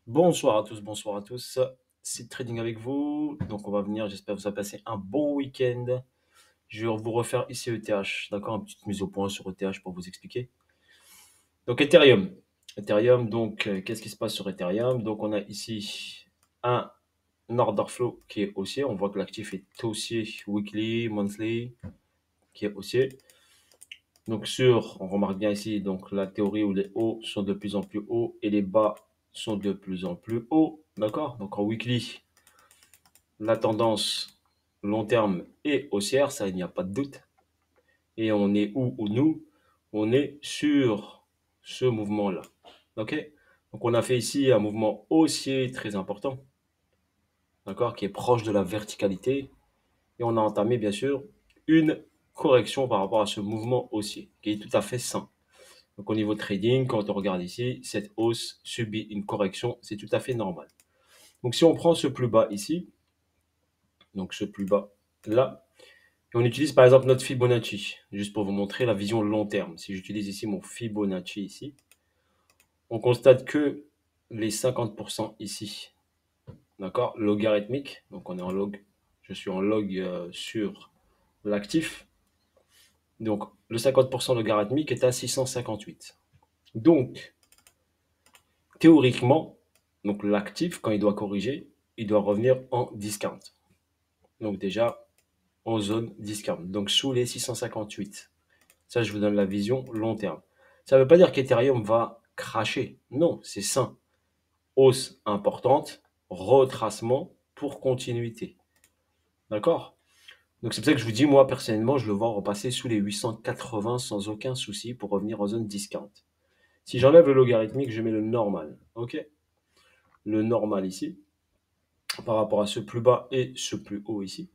Bonsoir à tous. C'est Trading avec vous. Donc, on va venir. J'espère que vous avez passé un bon week-end. Je vais vous refaire ici ETH. D'accord? Une petite mise au point sur ETH pour vous expliquer. Donc, Ethereum. Ethereum, donc, qu'est-ce qui se passe sur Ethereum? Donc, on a ici un order flow qui est haussier. On voit que l'actif est haussier weekly, monthly, qui est haussier. Donc, on remarque bien ici, donc, la théorie où les hauts sont de plus en plus hauts et les bas sont de plus en plus hauts. D'accord? Donc, en weekly, la tendance long terme est haussière, ça il n'y a pas de doute. Et on est où nous? On est sur ce mouvement-là. Ok? Donc on a fait ici un mouvement haussier très important, d'accord, qui est proche de la verticalité. Et on a entamé bien sûr une correction par rapport à ce mouvement haussier, qui est tout à fait sain. Donc au niveau trading, quand on regarde ici, cette hausse subit une correction, c'est tout à fait normal. Donc si on prend ce plus bas ici, donc ce plus bas là, et on utilise par exemple notre Fibonacci, juste pour vous montrer la vision long terme. Si j'utilise ici mon Fibonacci ici, on constate que les 50% ici, d'accord, logarithmique, donc on est en log, je suis en log sur l'actif, donc le 50% logarithmique est à 658. Donc, théoriquement, donc l'actif, quand il doit corriger, il doit revenir en discount. Donc déjà, en zone discount, donc sous les 658. Ça, je vous donne la vision long terme. Ça ne veut pas dire qu'Ethereum va cracher. Non, c'est sain. Hausse importante, retracement pour continuité. D'accord? Donc c'est pour ça que je vous dis, moi, personnellement, je le vois repasser sous les 880 sans aucun souci pour revenir en zone discount. Si j'enlève le logarithmique, je mets le normal. OK? Le normal ici, par rapport à ce plus bas et ce plus haut ici,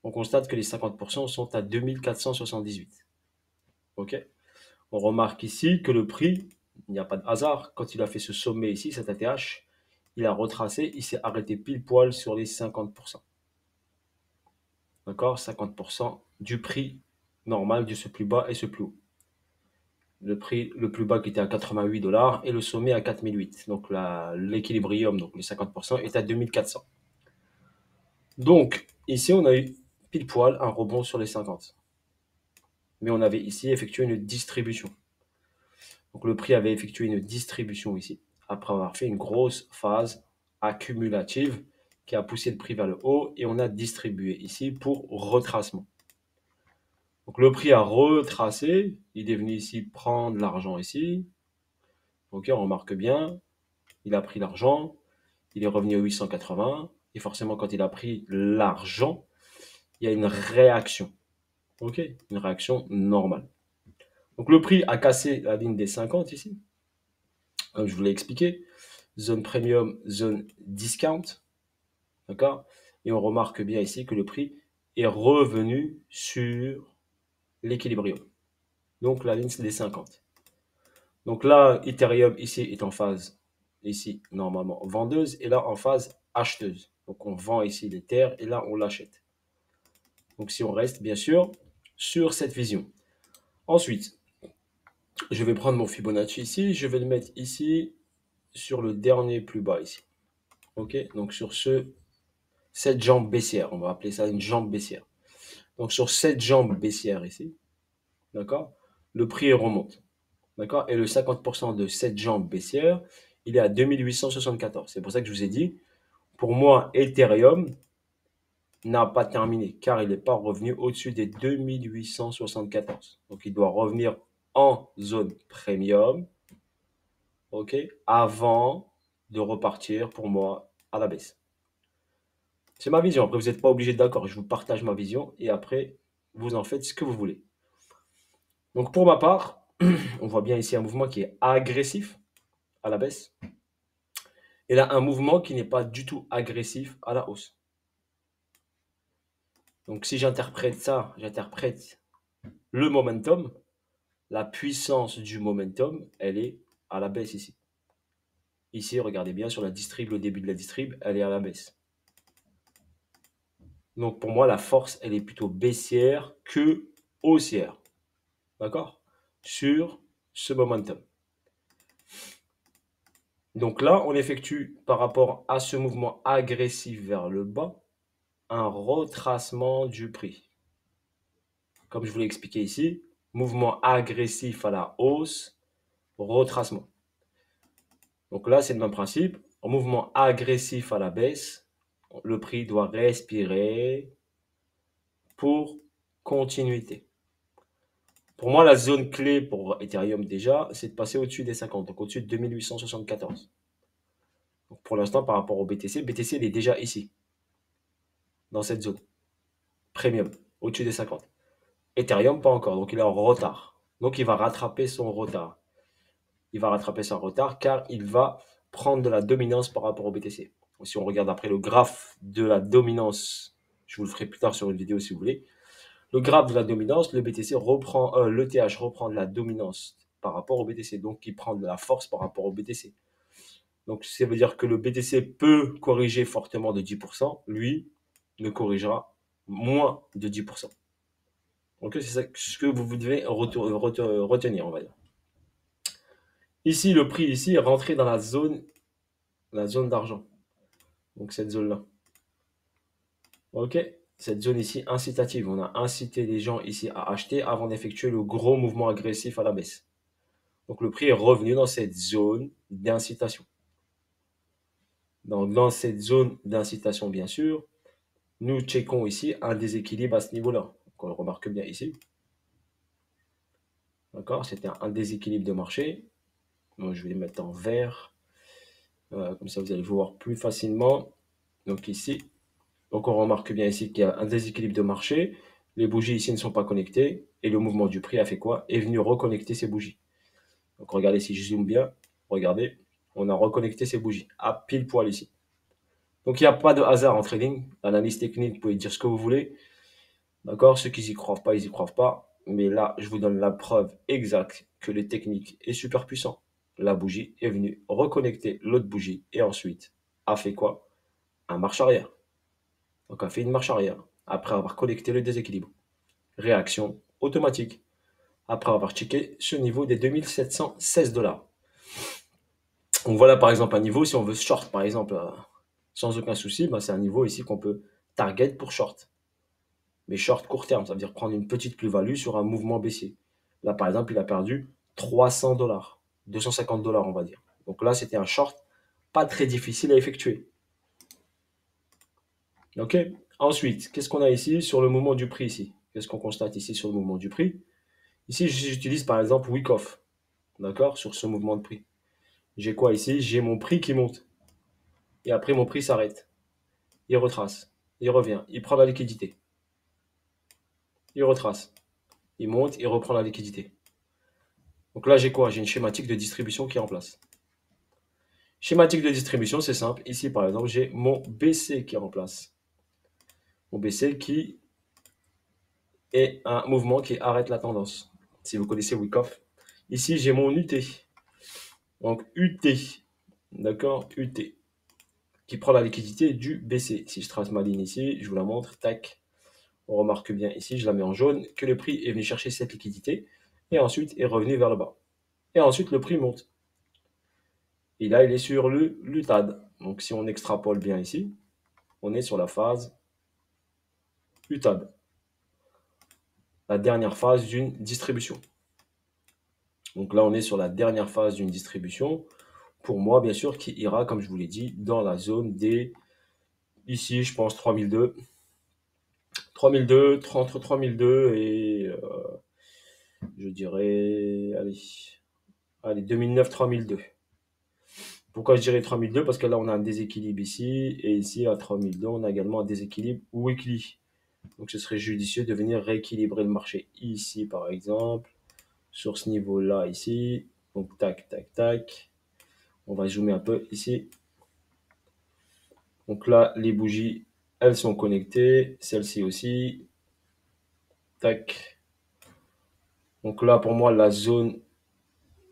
on constate que les 50% sont à 2478. OK? On remarque ici que le prix, il n'y a pas de hasard, quand il a fait ce sommet ici, cet ATH, il a retracé, il s'est arrêté pile poil sur les 50%. D'accord? 50% du prix normal de ce plus bas et ce plus haut. Le prix le plus bas qui était à 88 dollars et le sommet à 4008. Donc l'équilibrium, donc les 50%, est à 2400. Donc ici, on a eu pile poil un rebond sur les 50. Mais on avait ici effectué une distribution. Donc le prix avait effectué une distribution ici, après avoir fait une grosse phase accumulative qui a poussé le prix vers le haut et on a distribué ici pour retracement. Donc le prix a retracé, il est venu ici prendre l'argent ici. Ok, on remarque bien, il a pris l'argent, il est revenu à 880 et forcément quand il a pris l'argent, il y a une réaction. Ok, une réaction normale. Donc le prix a cassé la ligne des 50 ici, comme je vous l'ai expliqué. Zone premium, zone discount, d'accord? Et on remarque bien ici que le prix est revenu sur l'équilibrium. Donc la ligne c'est des 50. Donc là, Ethereum ici est en phase, ici normalement vendeuse, et là en phase acheteuse. Donc on vend ici l'Ether et là on l'achète. Donc si on reste bien sûr sur cette vision. Ensuite, je vais prendre mon Fibonacci ici, je vais le mettre ici sur le dernier plus bas ici. Ok, donc sur cette jambe baissière, on va appeler ça une jambe baissière. Donc sur cette jambe baissière ici, d'accord, le prix remonte, d'accord, et le 50% de cette jambe baissière, il est à 2874. C'est pour ça que je vous ai dit, pour moi, Ethereum n'a pas terminé, car il n'est pas revenu au-dessus des 2874. Donc il doit revenir en zone premium, ok, avant de repartir pour moi à la baisse. C'est ma vision. Après, vous n'êtes pas obligé d'accord. Je vous partage ma vision et après, vous en faites ce que vous voulez. Donc, pour ma part, on voit bien ici un mouvement qui est agressif à la baisse et là, un mouvement qui n'est pas du tout agressif à la hausse. Donc, si j'interprète ça, j'interprète le momentum, la puissance du momentum, elle est à la baisse ici. Ici, regardez bien sur la distrib, le début de la distrib, elle est à la baisse. Donc, pour moi, la force, elle est plutôt baissière que haussière. D'accord? Sur ce momentum. Donc là, on effectue par rapport à ce mouvement agressif vers le bas, un retracement du prix. Comme je vous l'ai expliqué ici, mouvement agressif à la hausse, retracement. Donc là, c'est le même principe. En mouvement agressif à la baisse, le prix doit respirer pour continuité. Pour moi, la zone clé pour Ethereum déjà, c'est de passer au-dessus des 50, donc au-dessus de 2874. Donc pour l'instant, par rapport au BTC, BTC il est déjà ici, dans cette zone. Premium, au-dessus des 50. Ethereum, pas encore, donc il est en retard. Donc il va rattraper son retard. Il va rattraper son retard car il va prendre de la dominance par rapport au BTC. Si on regarde après le graphe de la dominance, je vous le ferai plus tard sur une vidéo si vous voulez. Le graphe de la dominance, le BTC reprend, l'ETH reprend de la dominance par rapport au BTC, donc il prend de la force par rapport au BTC. Donc ça veut dire que le BTC peut corriger fortement de 10%, lui ne corrigera moins de 10%. Donc c'est ça ce que vous devez retenir, on va dire. Ici, le prix ici est rentré dans la zone d'argent. Donc cette zone-là. Ok, cette zone ici incitative. On a incité les gens ici à acheter avant d'effectuer le gros mouvement agressif à la baisse. Donc le prix est revenu dans cette zone d'incitation. Donc dans cette zone d'incitation, bien sûr, nous checkons ici un déséquilibre à ce niveau-là. Donc on le remarque bien ici. D'accord, c'était un déséquilibre de marché. Donc je vais les mettre en vert. Comme ça, vous allez voir plus facilement. Donc ici, donc on remarque bien ici qu'il y a un déséquilibre de marché. Les bougies ici ne sont pas connectées. Et le mouvement du prix a fait quoi? Est venu reconnecter ces bougies. Donc regardez si je zoome bien. Regardez, on a reconnecté ces bougies à pile poil ici. Donc il n'y a pas de hasard en trading. L'analyse technique, vous pouvez dire ce que vous voulez. D'accord? Ceux qui n'y croient pas, ils n'y croient pas. Mais là, je vous donne la preuve exacte que les techniques est super puissant. La bougie est venue reconnecter l'autre bougie et ensuite a fait quoi? Un marche arrière. Donc a fait une marche arrière après avoir connecté le déséquilibre. Réaction automatique après avoir checké ce niveau des 2716 $. Donc voilà par exemple un niveau, si on veut short par exemple, sans aucun souci, ben, c'est un niveau ici qu'on peut target pour short. Mais short court terme, ça veut dire prendre une petite plus-value sur un mouvement baissier. Là par exemple, il a perdu 300 $, 250 $ on va dire. Donc là, c'était un short pas très difficile à effectuer. Ok. Ensuite, qu'est-ce qu'on a ici sur le mouvement du prix ici? Qu'est-ce qu'on constate ici sur le mouvement du prix? Ici, j'utilise par exemple Wyckoff, d'accord, sur ce mouvement de prix. J'ai quoi ici? J'ai mon prix qui monte. Et après, mon prix s'arrête. Il retrace. Il revient. Il prend la liquidité. Il retrace. Il monte. Il reprend la liquidité. Donc là, j'ai quoi? J'ai une schématique de distribution qui est en place. Schématique de distribution, c'est simple. Ici, par exemple, j'ai mon BC qui est en place. Mon BC qui est un mouvement qui arrête la tendance. Si vous connaissez Wyckoff. Ici, j'ai mon UT. Donc UT. D'accord? UT. Qui prend la liquidité du BC. Si je trace ma ligne ici, je vous la montre, tac, on remarque bien ici, je la mets en jaune, que le prix est venu chercher cette liquidité et ensuite est revenu vers le bas. Et ensuite, le prix monte. Et là, il est sur le LUTAD. Donc, si on extrapole bien ici, on est sur la phase LUTAD, la dernière phase d'une distribution. Donc là, on est sur la dernière phase d'une distribution. Pour moi, bien sûr, qui ira, comme je vous l'ai dit, dans la zone des, ici, je pense, 3002. 3002, entre 3002 et je dirais, allez 2009-3002. Pourquoi je dirais 3002? Parce que là, on a un déséquilibre ici, et ici, à 3002, on a également un déséquilibre weekly. Donc, ce serait judicieux de venir rééquilibrer le marché ici, par exemple, sur ce niveau-là, ici. Donc, tac, tac, tac. On va zoomer un peu ici. Donc là, les bougies, elles sont connectées. Celle-ci aussi. Tac. Donc là, pour moi, la zone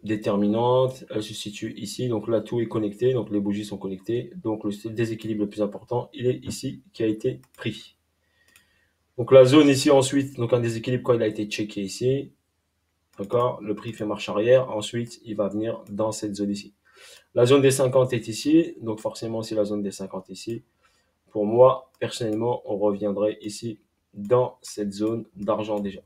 déterminante, elle se situe ici. Donc là, tout est connecté. Donc les bougies sont connectées. Donc le déséquilibre le plus important, il est ici, qui a été pris. Donc la zone ici ensuite, donc un déséquilibre quand il a été checké ici. D'accord? Le prix fait marche arrière. Ensuite, il va venir dans cette zone ici. La zone des 50 est ici, donc forcément, si la zone des 50 ici, pour moi, personnellement, on reviendrait ici dans cette zone d'argent déjà.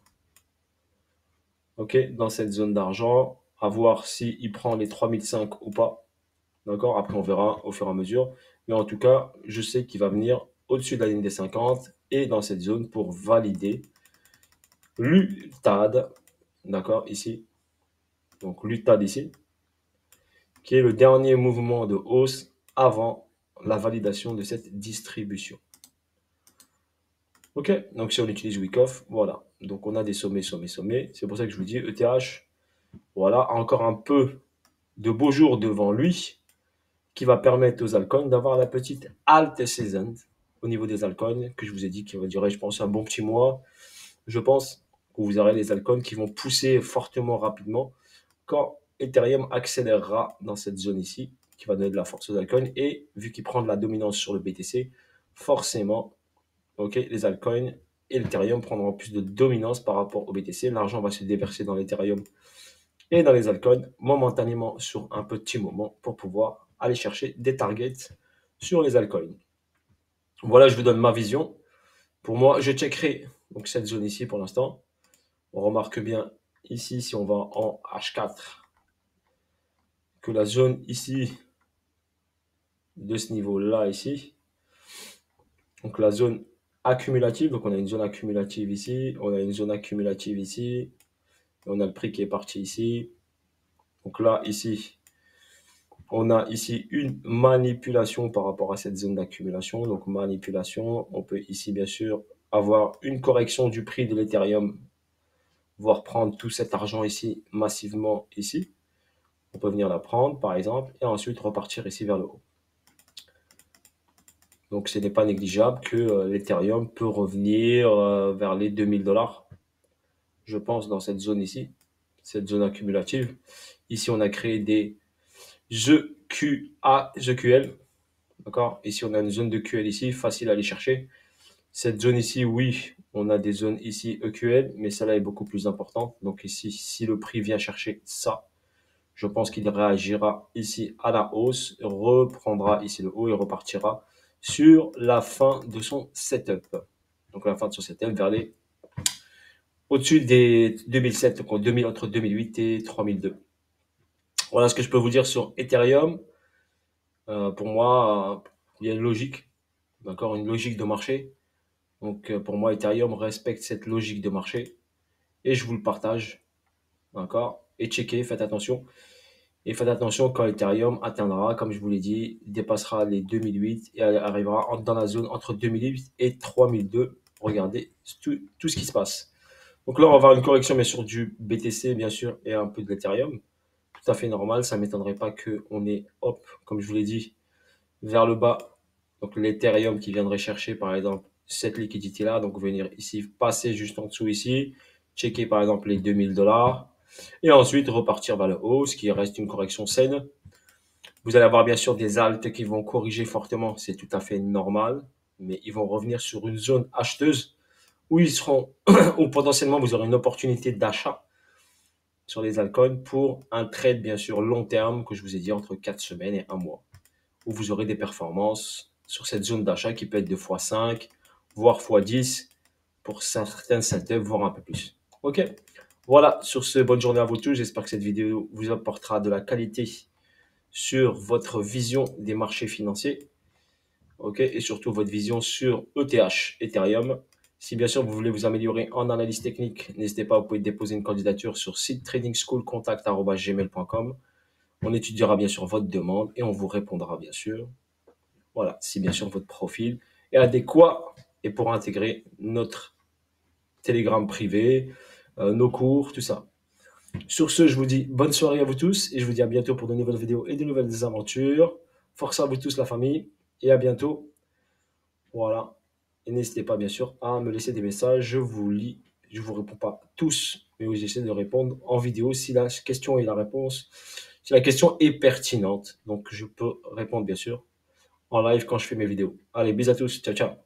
Ok, dans cette zone d'argent, à voir s'il prend les 3005 ou pas. D'accord, après on verra au fur et à mesure. Mais en tout cas, je sais qu'il va venir au-dessus de la ligne des 50 et dans cette zone pour valider l'UTAD. D'accord, ici. Donc l'UTAD ici, qui est le dernier mouvement de hausse avant la validation de cette distribution. Ok, donc si on utilise Wyckoff, voilà. Donc on a des sommets, sommets, sommets. C'est pour ça que je vous dis ETH, voilà, encore un peu de beaux jours devant lui qui va permettre aux altcoins d'avoir la petite alt season au niveau des altcoins que je vous ai dit qui va durer, je pense, un bon petit mois. Je pense que vous aurez les altcoins qui vont pousser fortement rapidement quand Ethereum accélérera dans cette zone ici, qui va donner de la force aux altcoins. Et vu qu'il prend de la dominance sur le BTC, forcément, ok, les altcoins et l'Ethereum prendront plus de dominance par rapport au BTC. L'argent va se déverser dans l'Ethereum et dans les altcoins momentanément sur un petit moment pour pouvoir aller chercher des targets sur les altcoins. Voilà, je vous donne ma vision. Pour moi, je checkerai donc cette zone ici pour l'instant. On remarque bien ici, si on va en H4, que la zone ici, de ce niveau-là ici, donc la zone accumulative, donc on a une zone accumulative ici, on a une zone accumulative ici, on a le prix qui est parti ici. Donc là, ici, on a ici une manipulation par rapport à cette zone d'accumulation. Donc manipulation, on peut ici bien sûr avoir une correction du prix de l'Ethereum, voire prendre tout cet argent ici massivement ici. On peut venir la prendre par exemple et ensuite repartir ici vers le haut. Donc ce n'est pas négligeable que l'Ethereum peut revenir vers les 2000$, je pense, dans cette zone ici, cette zone accumulative. Ici, on a créé des EQL. D'accord. Ici, on a une zone de QL ici, facile à aller chercher. Cette zone ici, oui, on a des zones ici EQL, mais celle-là est beaucoup plus importante. Donc ici, si le prix vient chercher ça, je pense qu'il réagira ici à la hausse, reprendra ici le haut et repartira sur la fin de son setup. Donc la fin de son setup vers les au-dessus des 2007, donc entre 2008 et 3002. Voilà ce que je peux vous dire sur Ethereum. Pour moi, il y a une logique, d'accord, une logique de marché. Donc pour moi, Ethereum respecte cette logique de marché et je vous le partage, d'accord. Et checkez, faites attention. Et faites attention quand Ethereum atteindra, comme je vous l'ai dit, dépassera les 2008 et arrivera dans la zone entre 2008 et 3002. Regardez tout ce qui se passe. Donc là, on va avoir une correction, mais sur du BTC, bien sûr, et un peu de l'Ethereum. Tout à fait normal. Ça ne m'étonnerait pas qu'on ait, hop, comme je vous l'ai dit, vers le bas. Donc l'Ethereum qui viendrait chercher, par exemple, cette liquidité-là. Donc venir ici, passer juste en dessous ici, checker par exemple les 2000$. Et ensuite repartir vers le haut, ce qui reste une correction saine. Vous allez avoir bien sûr des altes qui vont corriger fortement, c'est tout à fait normal, mais ils vont revenir sur une zone acheteuse où ils seront, où potentiellement vous aurez une opportunité d'achat sur les altcoins pour un trade bien sûr long terme que je vous ai dit entre 4 semaines et 1 mois, où vous aurez des performances sur cette zone d'achat qui peut être de x5, voire x10 pour certaines setups, voire un peu plus. Ok, voilà, sur ce, bonne journée à vous tous. J'espère que cette vidéo vous apportera de la qualité sur votre vision des marchés financiers, ok, et surtout votre vision sur ETH, Ethereum. Si bien sûr vous voulez vous améliorer en analyse technique, n'hésitez pas, vous pouvez déposer une candidature sur site trading school contact@gmail.com. On étudiera bien sûr votre demande et on vous répondra bien sûr. Voilà, si bien sûr votre profil est adéquat et pour intégrer notre Telegram privé, nos cours, tout ça. Sur ce, je vous dis bonne soirée à vous tous et je vous dis à bientôt pour de nouvelles vidéos et de nouvelles aventures. Force à vous tous la famille et à bientôt. Voilà. Et n'hésitez pas bien sûr à me laisser des messages. Je vous lis. Je ne vous réponds pas tous, mais j'essaie de répondre en vidéo si la question et la réponse, si la question est pertinente. Donc je peux répondre bien sûr en live quand je fais mes vidéos. Allez, bisous à tous. Ciao, ciao.